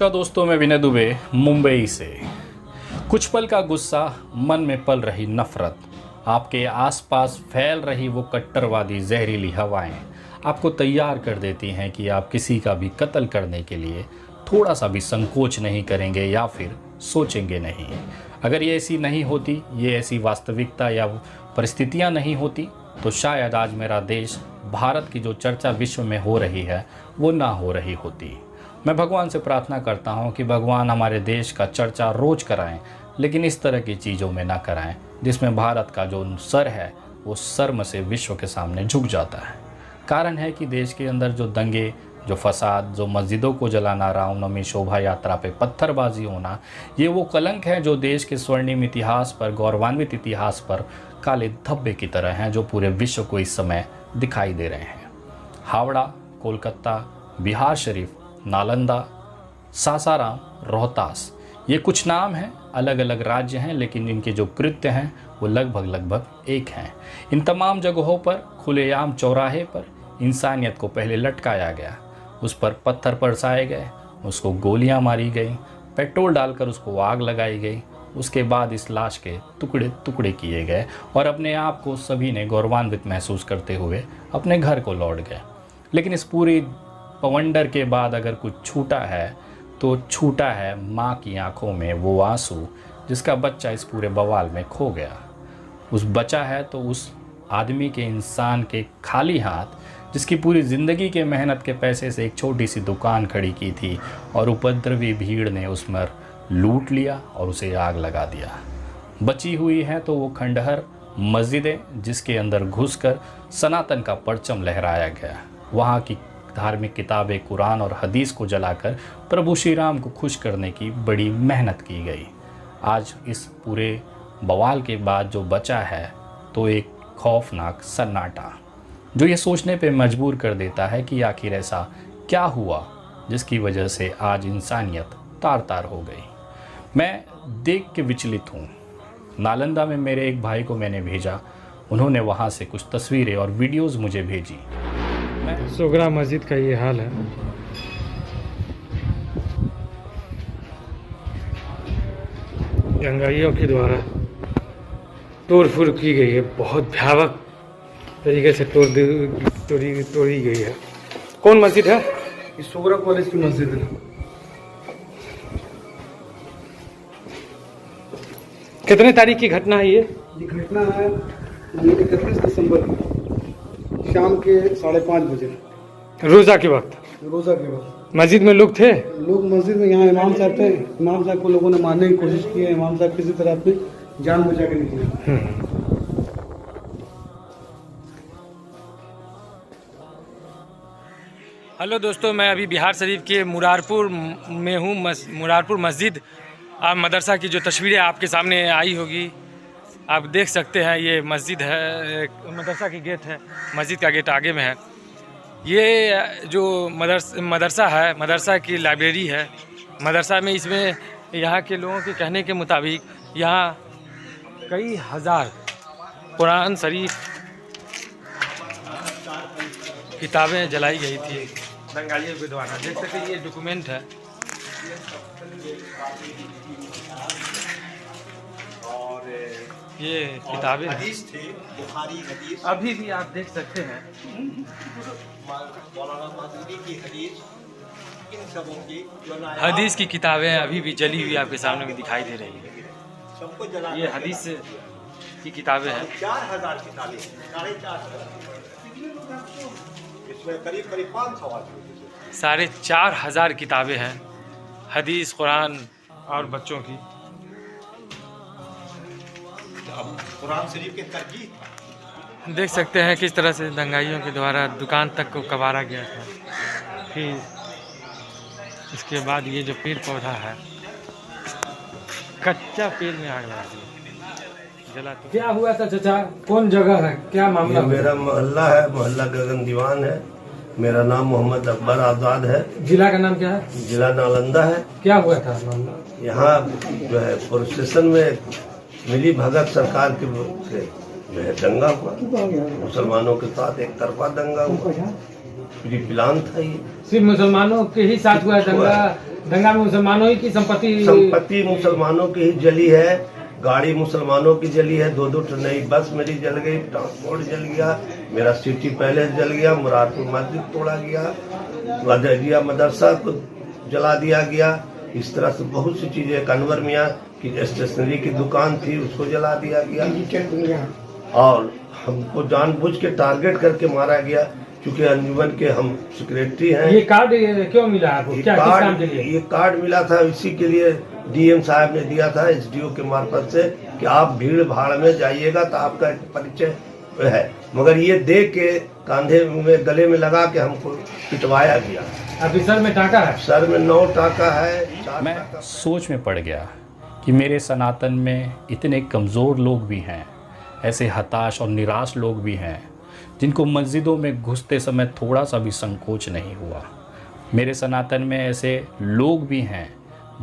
नमस्कार दोस्तों, मैं विनय दुबे मुंबई से। कुछ पल का गुस्सा, मन में पल रही नफरत, आपके आसपास फैल रही वो कट्टरवादी जहरीली हवाएं आपको तैयार कर देती हैं कि आप किसी का भी कत्ल करने के लिए थोड़ा सा भी संकोच नहीं करेंगे या फिर सोचेंगे नहीं। अगर ये ऐसी नहीं होती, ये ऐसी वास्तविकता या परिस्थितियां नहीं होती, तो शायद आज मेरा देश, भारत की जो चर्चा विश्व में हो रही है वो ना हो रही होती। मैं भगवान से प्रार्थना करता हूं कि भगवान हमारे देश का चर्चा रोज कराएं, लेकिन इस तरह की चीज़ों में ना कराएं जिसमें भारत का जो सर है वो शर्म से विश्व के सामने झुक जाता है। कारण है कि देश के अंदर जो दंगे, जो फसाद, जो मस्जिदों को जलाना, रामनवमी शोभा यात्रा पे पत्थरबाजी होना, ये वो कलंक है जो देश के स्वर्णिम इतिहास पर, गौरवान्वित इतिहास पर काले धब्बे की तरह हैं, जो पूरे विश्व को इस समय दिखाई दे रहे हैं। हावड़ा, कोलकाता, बिहार शरीफ, नालंदा, सासाराम, रोहतास, ये कुछ नाम हैं, अलग अलग राज्य हैं, लेकिन इनके जो कृत्य हैं वो लगभग एक हैं। इन तमाम जगहों पर खुलेआम चौराहे पर इंसानियत को पहले लटकाया गया, उस पर पत्थर बरसाए गए, उसको गोलियां मारी गई, पेट्रोल डालकर उसको आग लगाई गई, उसके बाद इस लाश के टुकड़े टुकड़े किए गए और अपने आप को सभी ने गौरवान्वित महसूस करते हुए अपने घर को लौट गए। लेकिन इस पूरी पवंडर के बाद अगर कुछ छूटा है तो छूटा है माँ की आंखों में वो आंसू जिसका बच्चा इस पूरे बवाल में खो गया। उस बचा है तो उस आदमी के, इंसान के खाली हाथ, जिसकी पूरी ज़िंदगी के मेहनत के पैसे से एक छोटी सी दुकान खड़ी की थी और उपद्रवी भीड़ ने उसमें लूट लिया और उसे आग लगा दिया। बची हुई है तो वो खंडहर मस्जिदें जिसके अंदर घुसकर सनातन का परचम लहराया गया। वहाँ की धार्मिक किताबें, कुरान और हदीस को जलाकर प्रभु श्री राम को खुश करने की बड़ी मेहनत की गई। आज इस पूरे बवाल के बाद जो बचा है तो एक खौफनाक सन्नाटा, जो ये सोचने पे मजबूर कर देता है कि आखिर ऐसा क्या हुआ जिसकी वजह से आज इंसानियत तार तार हो गई। मैं देख के विचलित हूँ। नालंदा में मेरे एक भाई को मैंने भेजा, उन्होंने वहाँ से कुछ तस्वीरें और वीडियोज़ मुझे भेजी। सोगरा मस्जिद का ये हाल है। दंगाइयों के द्वारा तोड़ फोड़ की गई है, बहुत भयावह तरीके से तोड़ी गई है। कौन मस्जिद है? ये सोगरा कॉलेज की मस्जिद है। कितने तारीख की घटना है ये? घटना है 31 दिसंबर शाम के 5:30 बजे, रोज़ा के वक्त। रोज़ा के वक्त मस्जिद में लोग थे? लोग मस्जिद में, यहाँ इमाम साहब थे। इमाम साहब को लोगों ने मारने की कोशिश की है। इमाम साहब किसी तरह अपनी जान बचा के निकले। हेलो दोस्तों, मैं अभी बिहार शरीफ के मुरारपुर में हूँ। मुरारपुर मस्जिद और मदरसा की जो तस्वीरें आपके सामने आई होगी, आप देख सकते हैं। ये मस्जिद है, मदरसा की गेट है, मस्जिद का गेट आगे में है। ये जो मदरसा है, मदरसा की लाइब्रेरी है। मदरसा में इसमें यहाँ के लोगों के कहने के मुताबिक यहाँ कई हज़ार कुरान शरीफ किताबें जलाई गई थी दंगाइयों के द्वारा। देख सकते हैं, ये डॉक्यूमेंट है। ये किताबें हदीस थे, बुखारी हदीस अभी भी आप देख सकते हैं। हदीस की किताबें अभी भी जली हुई आपके सामने में दिखाई दे रही है। ये हदीस की किताबें हैं। 4000 किताबें, 4,500 इसमें करीब 4,500 किताबें हैं, हदीस, कुरान और बच्चों की। कुरान शरीफ के तरकीब देख सकते हैं किस तरह से दंगाइयों के द्वारा दुकान तक को कबारा गया था। फिर इसके बाद ये जो पेड़ पौधा है, कच्चा पेड़ में आग लगा दिया, जला। तो क्या हुआ था चाचा? कौन जगह है, क्या मामला? मेरा मोहल्ला है, मोहल्ला गगन दीवान है। मेरा नाम मोहम्मद अकबर आज़ाद है। जिला का नाम क्या है? जिला नालंदा है। क्या हुआ था मामला? यहाँ जो है पुलिस स्टेशन में मिली भगत सरकार के जो है दंगा हुआ, मुसलमानों के साथ एक तरफा दंगा हुआ। प्लान था ये। सिर्फ मुसलमानों के ही साथ हुआ है दंगा? दंगा में मुसलमानों ही की संपत्ति मुसलमानों की ही जली है, गाड़ी मुसलमानों की जली है, 2-2 नई बस मेरी जल गई, ट्रांसपोर्ट जल गया, मेरा सिटी पैलेस जल गया, मुरारपुर मस्जिद तोड़ा गया, अदरिया मदरसा को जला दिया गया। इस तरह से बहुत सी चीजें, अनवर मियाँ की स्टेशनरी की दुकान थी उसको जला दिया गया, और हमको जानबूझ के टारगेट करके मारा गया, क्योंकि अंजुमन के हम सेक्रेटरी हैं। ये कार्ड क्यों मिला आपको? क्या किस काम के लिए? ये कार्ड मिला था इसी के लिए, डीएम साहब ने दिया था एसडीओ के मार्फत से, कि आप भीड़ भाड़ में जाइएगा तो आपका परिचय है, मगर ये दे के कंधे में गले में लगा के हमको पिटवाया गया। अभी सर में टाका है? सर में 9 टाका है। 4 मैं टाका। सोच में पड़ गया कि मेरे सनातन में इतने कमज़ोर लोग भी हैं, ऐसे हताश और निराश लोग भी हैं जिनको मस्जिदों में घुसते समय थोड़ा सा भी संकोच नहीं हुआ। मेरे सनातन में ऐसे लोग भी हैं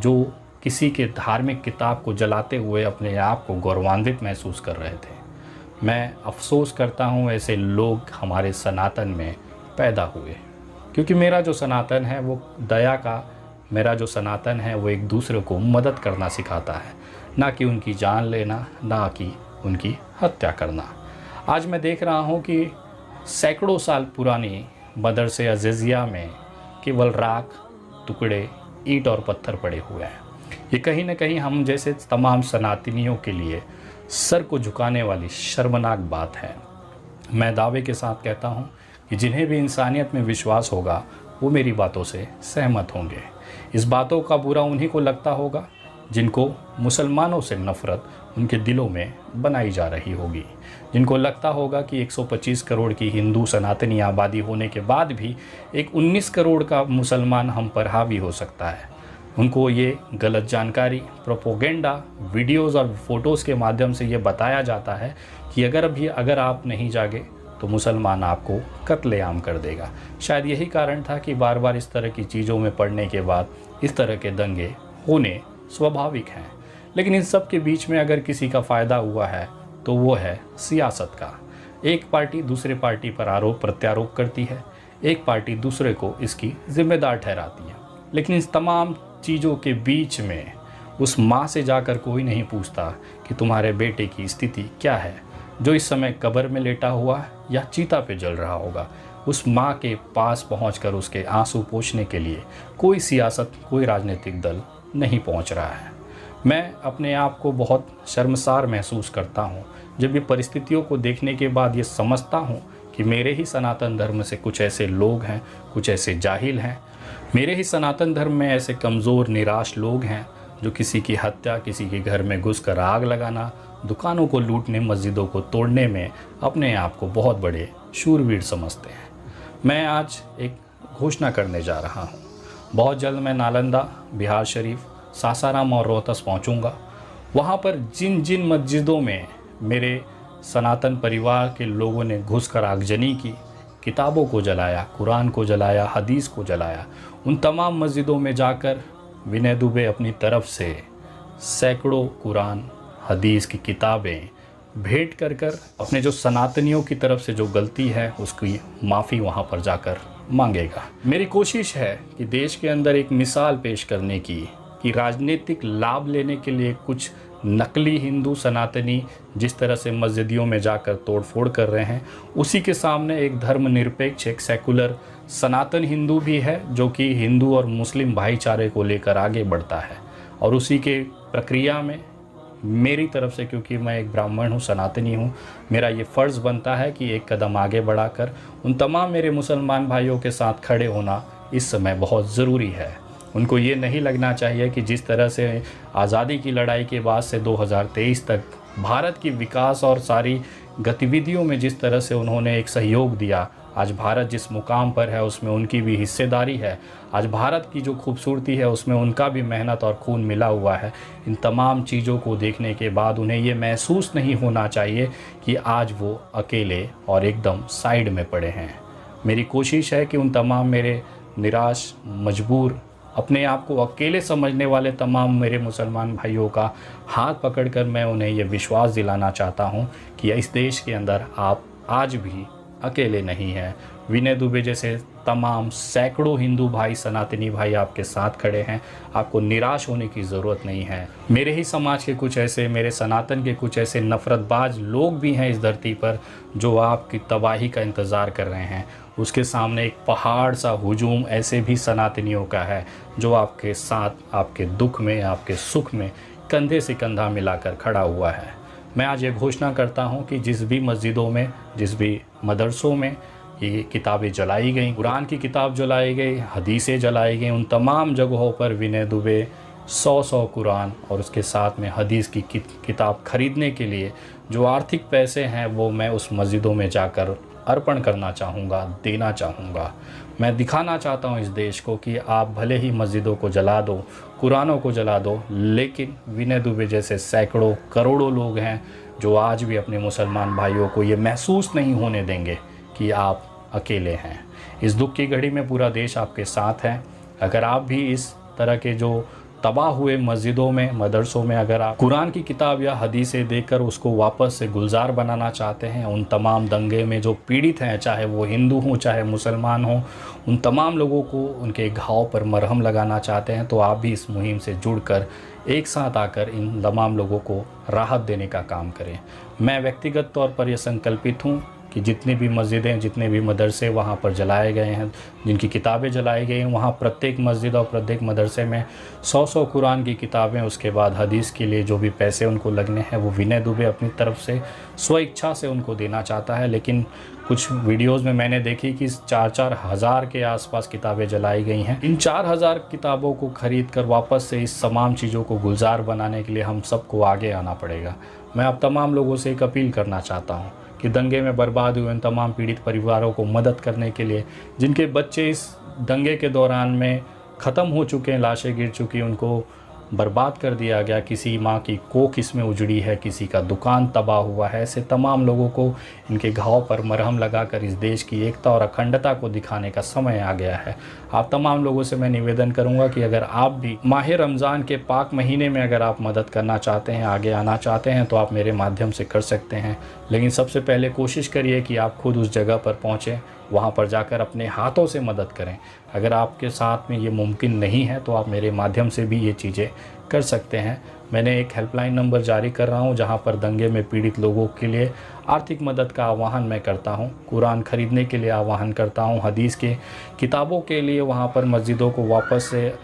जो किसी के धार्मिक किताब को जलाते हुए अपने आप को गौरवान्वित महसूस कर रहे थे। मैं अफसोस करता हूँ ऐसे लोग हमारे सनातन में पैदा हुए, क्योंकि मेरा जो सनातन है वो दया का, मेरा जो सनातन है वो एक दूसरे को मदद करना सिखाता है, ना कि उनकी जान लेना, ना कि उनकी हत्या करना। आज मैं देख रहा हूँ कि सैकड़ों साल पुरानी मदरसे अज़ीज़िया में केवल राख, टुकड़े, ईंट और पत्थर पड़े हुए हैं। ये कहीं न कहीं हम जैसे तमाम सनातनियों के लिए सर को झुकाने वाली शर्मनाक बात है। मैं दावे के साथ कहता हूँ कि जिन्हें भी इंसानियत में विश्वास होगा वो मेरी बातों से सहमत होंगे। इस बातों का बुरा उन्हीं को लगता होगा जिनको मुसलमानों से नफ़रत उनके दिलों में बनाई जा रही होगी, जिनको लगता होगा कि 125 करोड़ की हिंदू सनातनी आबादी होने के बाद भी एक 19 करोड़ का मुसलमान हम पर हावी हो सकता है। उनको ये गलत जानकारी, प्रोपोगेंडा, वीडियोज़ और फ़ोटोज़ के माध्यम से ये बताया जाता है कि अगर आप नहीं जागे तो मुसलमान आपको कत्लेआम कर देगा। शायद यही कारण था कि बार बार इस तरह की चीज़ों में पढ़ने के बाद इस तरह के दंगे होने स्वाभाविक हैं। लेकिन इन सब के बीच में अगर किसी का फ़ायदा हुआ है तो वो है सियासत का। एक पार्टी दूसरे पार्टी पर आरोप प्रत्यारोप करती है, एक पार्टी दूसरे को इसकी जिम्मेदार ठहराती है। लेकिन इस तमाम चीज़ों के बीच में उस माँ से जाकर कोई नहीं पूछता कि तुम्हारे बेटे की स्थिति क्या है, जो इस समय कब्र में लेटा हुआ या चीता पे जल रहा होगा। उस माँ के पास पहुंचकर उसके आंसू पोंछने के लिए कोई सियासत, कोई राजनीतिक दल नहीं पहुंच रहा है। मैं अपने आप को बहुत शर्मसार महसूस करता हूँ जब ये परिस्थितियों को देखने के बाद ये समझता हूँ कि मेरे ही सनातन धर्म से कुछ ऐसे लोग हैं, कुछ ऐसे जाहिल हैं, मेरे ही सनातन धर्म में ऐसे कमज़ोर निराश लोग हैं जो किसी की हत्या, किसी के घर में घुसकर आग लगाना, दुकानों को लूटने, मस्जिदों को तोड़ने में अपने आप को बहुत बड़े शूरवीर समझते हैं। मैं आज एक घोषणा करने जा रहा हूँ। बहुत जल्द मैं नालंदा, बिहार शरीफ, सासाराम और रोहतस पहुँचूँगा। वहाँ पर जिन जिन मस्जिदों में मेरे सनातन परिवार के लोगों ने घुसकर आगजनी की, किताबों को जलाया, कुरान को जलाया, हदीस को जलाया, उन तमाम मस्जिदों में जाकर विनय दुबे अपनी तरफ से सैकड़ों कुरान, हदीस की किताबें भेंट कर अपने जो सनातनियों की तरफ से जो गलती है उसकी माफ़ी वहाँ पर जाकर मांगेगा। मेरी कोशिश है कि देश के अंदर एक मिसाल पेश करने की कि राजनीतिक लाभ लेने के लिए कुछ नकली हिंदू सनातनी जिस तरह से मस्जिदियों में जाकर तोड़फोड़ कर रहे हैं, उसी के सामने एक धर्मनिरपेक्ष, एक सेकुलर सनातन हिंदू भी है जो कि हिंदू और मुस्लिम भाईचारे को लेकर आगे बढ़ता है। और उसी के प्रक्रिया में मेरी तरफ से, क्योंकि मैं एक ब्राह्मण हूँ, सनातनी हूँ, मेरा ये फ़र्ज़ बनता है कि एक कदम आगे बढ़ाकर उन तमाम मेरे मुसलमान भाइयों के साथ खड़े होना इस समय बहुत ज़रूरी है। उनको ये नहीं लगना चाहिए कि जिस तरह से आज़ादी की लड़ाई के बाद से 2023 तक भारत की विकास और सारी गतिविधियों में जिस तरह से उन्होंने एक सहयोग दिया, आज भारत जिस मुकाम पर है उसमें उनकी भी हिस्सेदारी है। आज भारत की जो खूबसूरती है उसमें उनका भी मेहनत और खून मिला हुआ है। इन तमाम चीज़ों को देखने के बाद उन्हें ये महसूस नहीं होना चाहिए कि आज वो अकेले और एकदम साइड में पड़े हैं। मेरी कोशिश है कि उन तमाम मेरे निराश, मजबूर, अपने आप को अकेले समझने वाले तमाम मेरे मुसलमान भाइयों का हाथ पकड़कर मैं उन्हें ये विश्वास दिलाना चाहता हूँ कि इस देश के अंदर आप आज भी अकेले नहीं हैं। विनय दुबे जैसे तमाम सैकड़ों हिंदू भाई, सनातनी भाई आपके साथ खड़े हैं। आपको निराश होने की ज़रूरत नहीं है। मेरे ही समाज के कुछ ऐसे, मेरे सनातन के कुछ ऐसे नफ़रतबाज लोग भी हैं इस धरती पर जो आपकी तबाही का इंतज़ार कर रहे हैं। उसके सामने एक पहाड़ सा हुजूम ऐसे भी सनातनियों का है जो आपके साथ, आपके दुख में, आपके सुख में कंधे से कंधा मिलाकर खड़ा हुआ है। मैं आज ये घोषणा करता हूँ कि जिस भी मस्जिदों में, जिस भी मदरसों में ये किताबें जलाई गई, कुरान की किताब जलाई गई, हदीसें जलाई गई, उन तमाम जगहों पर विनय दुबे 100 कुरान और उसके साथ में हदीस की किताब खरीदने के लिए जो आर्थिक पैसे हैं वो मैं उस मस्जिदों में जाकर अर्पण करना चाहूँगा, देना चाहूँगा। मैं दिखाना चाहता हूँ इस देश को कि आप भले ही मस्जिदों को जला दो, कुरानों को जला दो, लेकिन विनय दुबे जैसे सैकड़ों करोड़ों लोग हैं जो आज भी अपने मुसलमान भाइयों को ये महसूस नहीं होने देंगे कि आप अकेले हैं। इस दुख की घड़ी में पूरा देश आपके साथ है। अगर आप भी इस तरह के जो तबाह हुए मस्जिदों में, मदरसों में अगर आप कुरान की किताब या हदीसें देखकर उसको वापस से गुलजार बनाना चाहते हैं, उन तमाम दंगे में जो पीड़ित हैं, चाहे वो हिंदू हों चाहे मुसलमान हों, उन तमाम लोगों को उनके घाव पर मरहम लगाना चाहते हैं, तो आप भी इस मुहिम से जुड़कर एक साथ आकर इन तमाम लोगों को राहत देने का काम करें। मैं व्यक्तिगत तौर पर यह संकल्पित हूँ कि जितनी भी मस्जिदें, जितने भी मदरसे वहाँ पर जलाए गए हैं, जिनकी किताबें जलाई गई हैं, वहाँ प्रत्येक मस्जिद और प्रत्येक मदरसे में 100 कुरान की किताबें, उसके बाद हदीस के लिए जो भी पैसे उनको लगने हैं वो विनय दुबे अपनी तरफ से स्व इच्छा से उनको देना चाहता है। लेकिन कुछ वीडियोस में मैंने देखी कि 4-4 हज़ार के आसपास किताबें जलाई गई हैं। इन 4,000 किताबों को ख़रीद कर वापस से इस तमाम चीज़ों को गुलजार बनाने के लिए हम सबको आगे आना पड़ेगा। मैं अब तमाम लोगों से एक अपील करना चाहता हूँ कि दंगे में बर्बाद हुए उन तमाम पीड़ित परिवारों को मदद करने के लिए, जिनके बच्चे इस दंगे के दौरान में ख़त्म हो चुके हैं, लाशें गिर चुकी, उनको बर्बाद कर दिया गया, किसी माँ की कोख इसमें उजड़ी है, किसी का दुकान तबाह हुआ है, ऐसे तमाम लोगों को इनके घाव पर मरहम लगाकर इस देश की एकता और अखंडता को दिखाने का समय आ गया है। आप तमाम लोगों से मैं निवेदन करूंगा कि अगर आप भी माह रमज़ान के पाक महीने में अगर आप मदद करना चाहते हैं, आगे आना चाहते हैं, तो आप मेरे माध्यम से कर सकते हैं। लेकिन सबसे पहले कोशिश करिए कि आप खुद उस जगह पर पहुँचें, वहाँ पर जाकर अपने हाथों से मदद करें। अगर आपके साथ में ये मुमकिन नहीं है तो आप मेरे माध्यम से भी ये चीज़ें कर सकते हैं। मैंने एक हेल्पलाइन नंबर जारी कर रहा हूँ जहाँ पर दंगे में पीड़ित लोगों के लिए आर्थिक मदद का आह्वान मैं करता हूँ, कुरान ख़रीदने के लिए आह्वान करता हूँ, हदीस के किताबों के लिए वहाँ पर मस्जिदों को वापस से,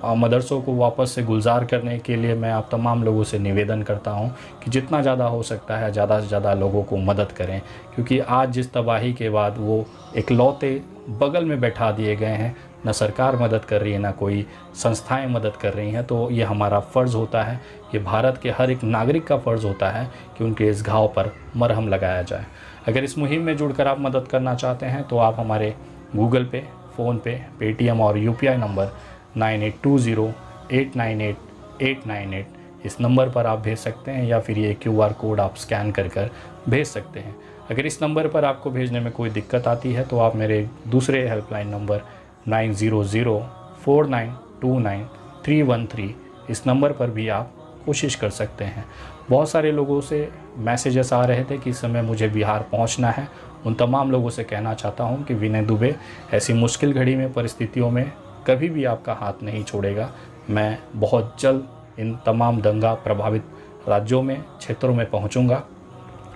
मदरसों को वापस से गुलजार करने के लिए मैं आप तमाम लोगों से निवेदन करता हूं कि जितना ज़्यादा हो सकता है ज़्यादा से ज़्यादा लोगों को मदद करें, क्योंकि आज जिस तबाही के बाद वो इकलौते बगल में बैठा दिए गए हैं, न सरकार मदद कर रही है, ना कोई संस्थाएं मदद कर रही हैं। तो ये हमारा फ़र्ज़ होता है, ये भारत के हर एक नागरिक का फ़र्ज़ होता है कि उनके इस घाव पर मरहम लगाया जाए। अगर इस मुहिम में जुड़कर आप मदद करना चाहते हैं तो आप हमारे गूगल पे, फ़ोनपे, पेटीएम और UPI नंबर 9820898898 इस नंबर पर आप भेज सकते हैं, या फिर ये QR कोड आप स्कैन कर भेज सकते हैं। अगर इस नंबर पर आपको भेजने में कोई दिक्कत आती है तो आप मेरे दूसरे हेल्पलाइन नंबर 9004929313 इस नंबर पर भी आप कोशिश कर सकते हैं। बहुत सारे लोगों से मैसेजेस आ रहे थे कि इस समय मुझे बिहार पहुंचना है। उन तमाम लोगों से कहना चाहता हूं कि विनय दुबे ऐसी मुश्किल घड़ी में, परिस्थितियों में कभी भी आपका हाथ नहीं छोड़ेगा। मैं बहुत जल्द इन तमाम दंगा प्रभावित राज्यों में, क्षेत्रों में पहुंचूंगा।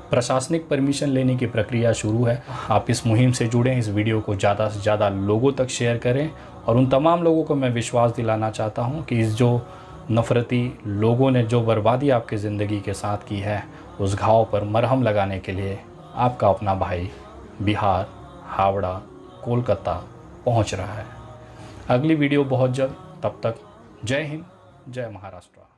प्रशासनिक परमिशन लेने की प्रक्रिया शुरू है। आप इस मुहिम से जुड़ें, इस वीडियो को ज़्यादा से ज़्यादा लोगों तक शेयर करें, और उन तमाम लोगों को मैं विश्वास दिलाना चाहता हूं कि इस जो नफ़रती लोगों ने जो बर्बादी आपकी ज़िंदगी के साथ की है, उस घाव पर मरहम लगाने के लिए आपका अपना भाई बिहार, हावड़ा, कोलकाता पहुंच रहा है। अगली वीडियो बहुत जल्द, तब तक जय हिंद, जय महाराष्ट्र।